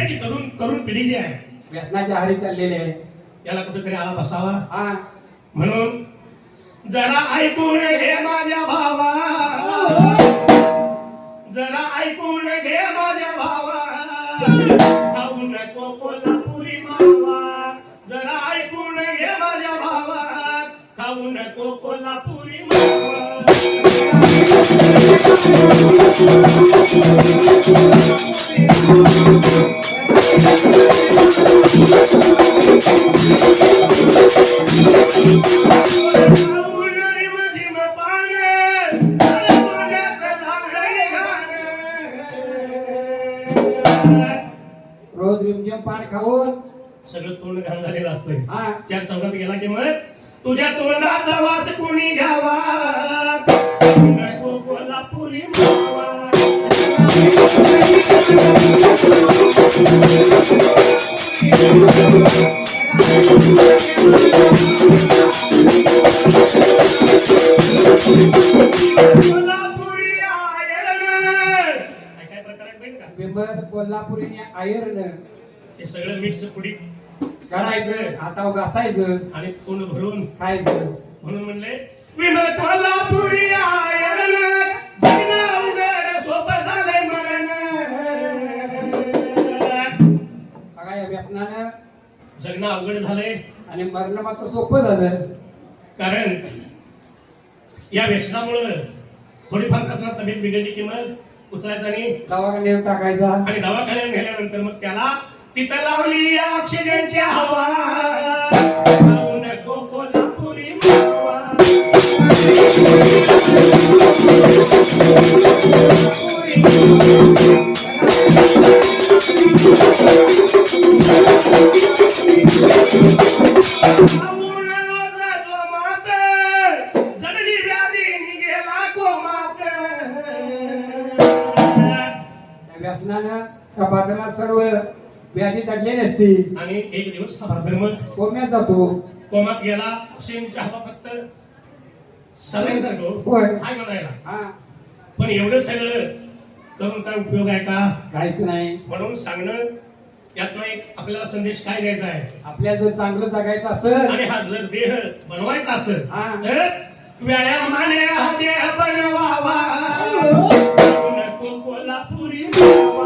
सध्याची तरुण पिढी जी आहे व्यसनाच्या आहारी चाललेले आहे. याला कुठेतरी आला बसावा. हा म्हणून जरा ऐकून घे माझ्या भावा, जरा ऐकून घे माझ्या भावा, खाऊ नको कोल्हापुरी मावा. जरा ऐकून घे माझ्या भावा, खाऊ नको कोल्हापुरी मावा. रोज रिमझिम पान खाऊन सगळं तोंड घाण झालेलं असतंय. हा चार चौकात गेला की मग तुझ्या तोंडाचा वास कोणी घ्यावा, नको कोल्हापुरी मावा. कोल्हापुरी आयरण काय प्रकार आहे माहिती का? बिंबद कोल्हापुरी आयर्न हे सगळं मिक्स पुडी करायचं, हातावर घासायचं आणि तोंड भरून खायचं. म्हणून म्हणले विमल कोल्हापुरी आयरण जगणं अवघड सोपं झालंय मरण. बघा या व्यसनानं जगणं अवघड झालंय आणि मरण मात्र सोपं झालं. कारण या व्यसनामुळं थोडीफार कसं तब्येत बिघडली की मग उचलायचं आणि दवाखान्यात टाकायचा. दवाखान्यात नेल्यानंतर मग त्याला तिथं लावली ऑक्सिजनची हवा, खाऊ नको कोल्हापुरी मावा. खाऊन रोजाचो मात, जडली व्याधी निघेला कोमात. त्या व्यसनानं त्या बाजारात सर्व व्याधी चढलेली असते. आणि एक दिवस हा भाद्रमग कोम्यात जातो. कोमात गेला. ऑक्सिजनची हवा फक्त सलाईनसारखं होय. हाय म्हणायला. हा पण एवढं सगळं करून काय उपयोग आहे का? काहीच नाही. म्हणून सांगणं यातनं एक आपल्याला संदेश काय द्यायचा आहे? आपल्याला जर चांगलं जगायचं असेल आणि हा जर देह बनवायचा असेल हा. तर व्यायामाने हा देह बनवावा, नको कोल्हापुरी मावा.